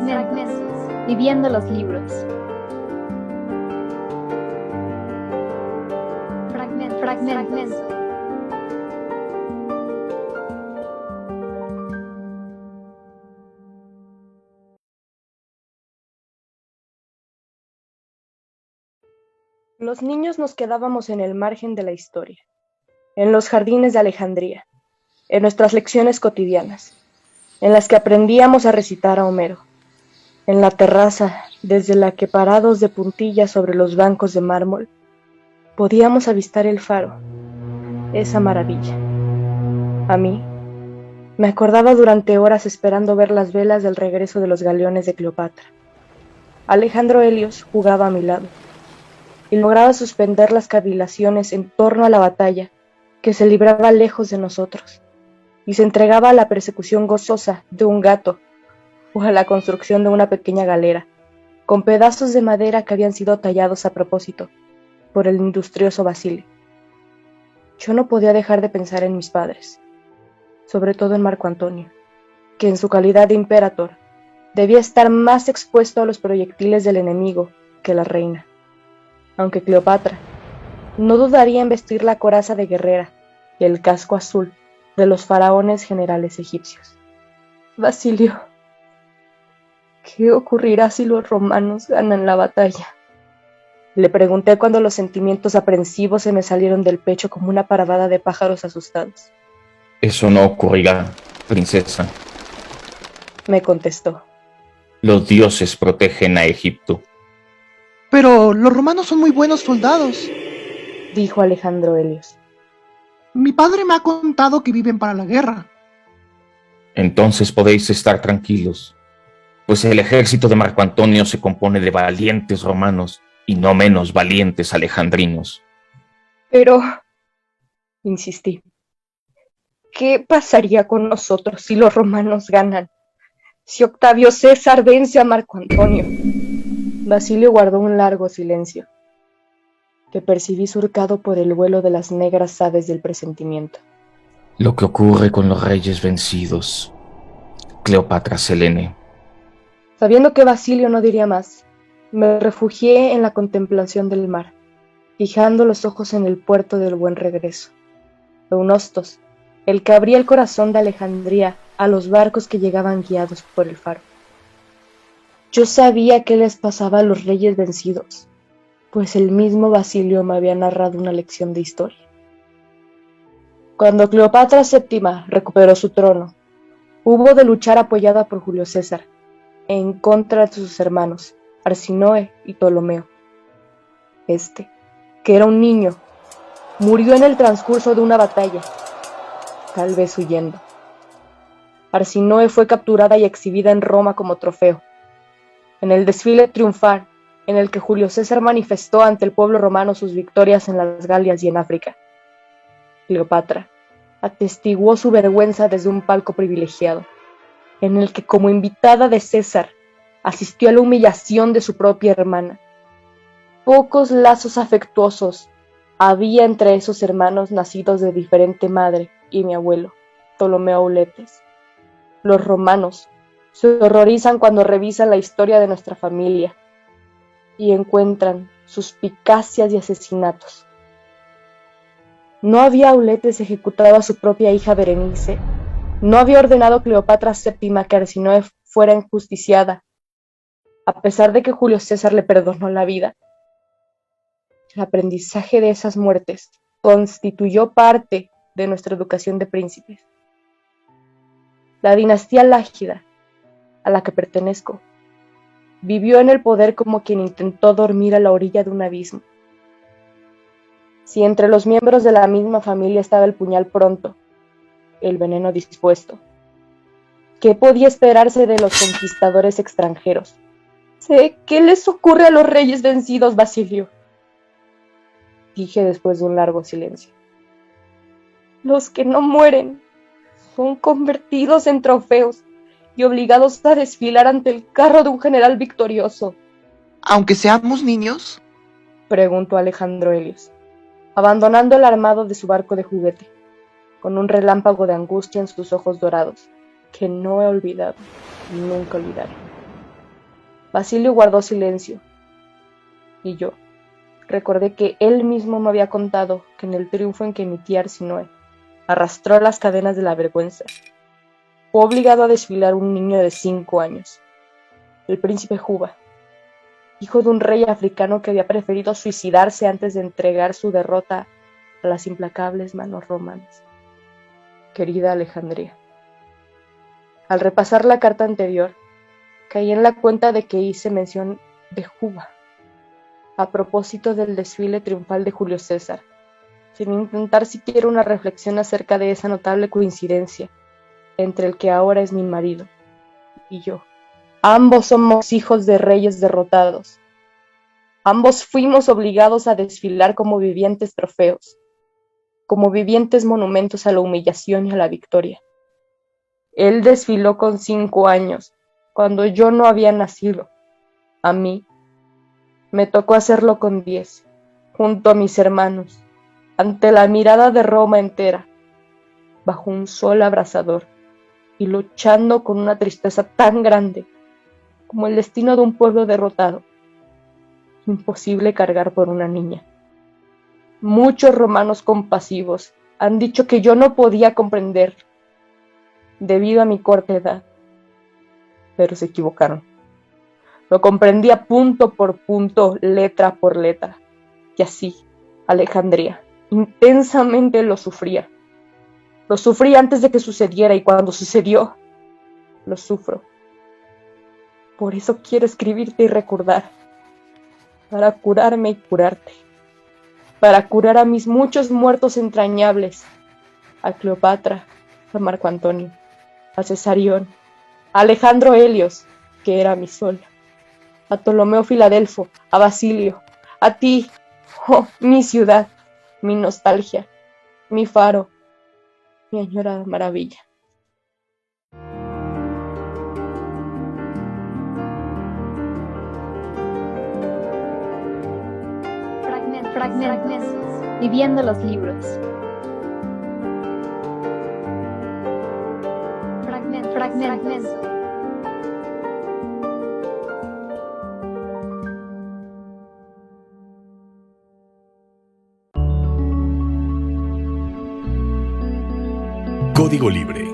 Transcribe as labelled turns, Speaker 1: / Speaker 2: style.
Speaker 1: Fragmentos. Viviendo los libros. Fragmentos.
Speaker 2: Los niños nos quedábamos en el margen de la historia, en los jardines de Alejandría, en nuestras lecciones cotidianas, en las que aprendíamos a recitar a Homero, en la terraza desde la que parados de puntillas sobre los bancos de mármol, podíamos avistar el faro, esa maravilla. A mí, me acordaba durante horas esperando ver las velas del regreso de los galeones de Cleopatra. Alejandro Helios jugaba a mi lado, y lograba suspender las cavilaciones en torno a la batalla que se libraba lejos de nosotros, y se entregaba a la persecución gozosa de un gato o a la construcción de una pequeña galera, con pedazos de madera que habían sido tallados a propósito por el industrioso Basilio. Yo no podía dejar de pensar en mis padres, sobre todo en Marco Antonio, que en su calidad de imperator debía estar más expuesto a los proyectiles del enemigo que la reina. Aunque Cleopatra no dudaría en vestir la coraza de guerrera y el casco azul de los faraones generales egipcios. Basilio, ¿qué ocurrirá si los romanos ganan la batalla? Le pregunté cuando los sentimientos aprensivos se me salieron del pecho como una parvada de pájaros asustados.
Speaker 3: Eso no ocurrirá, princesa.
Speaker 2: Me contestó.
Speaker 3: Los dioses protegen a Egipto.
Speaker 4: Pero los romanos son muy buenos soldados,
Speaker 2: dijo Alejandro Helios.
Speaker 4: Mi padre me ha contado que viven para la guerra.
Speaker 3: Entonces podéis estar tranquilos, pues el ejército de Marco Antonio se compone de valientes romanos y no menos valientes alejandrinos.
Speaker 2: Pero, insistí, ¿qué pasaría con nosotros si los romanos ganan? Si Octavio César vence a Marco Antonio. Basilio guardó un largo silencio, que percibí surcado por el vuelo de las negras aves del presentimiento.
Speaker 3: Lo que ocurre con los reyes vencidos, Cleopatra Selene.
Speaker 2: Sabiendo que Basilio no diría más, me refugié en la contemplación del mar, fijando los ojos en el puerto del Buen Regreso. Eunostos, el que abría el corazón de Alejandría a los barcos que llegaban guiados por el faro. Yo sabía qué les pasaba a los reyes vencidos, pues el mismo Basilio me había narrado una lección de historia. Cuando Cleopatra VII recuperó su trono, hubo de luchar apoyada por Julio César, en contra de sus hermanos, Arsinoe y Ptolomeo. Este, que era un niño, murió en el transcurso de una batalla, tal vez huyendo. Arsinoe fue capturada y exhibida en Roma como trofeo. En el desfile triunfal, en el que Julio César manifestó ante el pueblo romano sus victorias en las Galias y en África, Cleopatra atestiguó su vergüenza desde un palco privilegiado, en el que como invitada de César asistió a la humillación de su propia hermana. Pocos lazos afectuosos había entre esos hermanos nacidos de diferente madre y mi abuelo, Ptolomeo Auletes. Los romanos se horrorizan cuando revisan la historia de nuestra familia y encuentran suspicacias y asesinatos. ¿No había Auletes ejecutado a su propia hija Berenice? ¿No había ordenado Cleopatra VII que Arsinoe fuera enjusticiada, a pesar de que Julio César le perdonó la vida? El aprendizaje de esas muertes constituyó parte de nuestra educación de príncipes. La dinastía Lágida, a la que pertenezco, vivió en el poder como quien intentó dormir a la orilla de un abismo. Si entre los miembros de la misma familia estaba el puñal pronto, el veneno dispuesto, ¿qué podía esperarse de los conquistadores extranjeros? ¿Qué les ocurre a los reyes vencidos, Basilio? Dije después de un largo silencio. Los que no mueren son convertidos en trofeos y obligados a desfilar ante el carro de un general victorioso.
Speaker 4: Aunque seamos niños,
Speaker 2: preguntó Alejandro Helios, abandonando el armado de su barco de juguete, con un relámpago de angustia en sus ojos dorados, que no he olvidado y nunca olvidaré. Basilio guardó silencio, y yo recordé que él mismo me había contado que en el triunfo en que mi tía Arsinoe arrastró las cadenas de la vergüenza, fue obligado a desfilar un niño de 5 años, el príncipe Juba, hijo de un rey africano que había preferido suicidarse antes de entregar su derrota a las implacables manos romanas. Querida Alejandría, al repasar la carta anterior, caí en la cuenta de que hice mención de Juba, a propósito del desfile triunfal de Julio César, sin intentar siquiera una reflexión acerca de esa notable coincidencia entre el que ahora es mi marido y yo. Ambos somos hijos de reyes derrotados. Ambos fuimos obligados a desfilar como vivientes trofeos, como vivientes monumentos a la humillación y a la victoria. Él desfiló con 5 años, cuando yo no había nacido. A mí me tocó hacerlo con 10, junto a mis hermanos, ante la mirada de Roma entera, bajo un sol abrasador, y luchando con una tristeza tan grande como el destino de un pueblo derrotado. Imposible cargar por una niña. Muchos romanos compasivos han dicho que yo no podía comprender, debido a mi corta edad, pero se equivocaron. Lo comprendía punto por punto, letra por letra, y así, Alejandría, intensamente lo sufría. Lo sufrí antes de que sucediera y cuando sucedió, lo sufro. Por eso quiero escribirte y recordar, para curarme y curarte, para curar a mis muchos muertos entrañables, a Cleopatra, a Marco Antonio, a Cesarión, a Alejandro Helios, que era mi sol, a Ptolomeo Filadelfo, a Basilio, a ti, oh, mi ciudad, mi nostalgia, mi faro, mi añorada maravilla.
Speaker 1: Fragmentos. Viviendo los libros. Fragmentos.
Speaker 5: Código Libre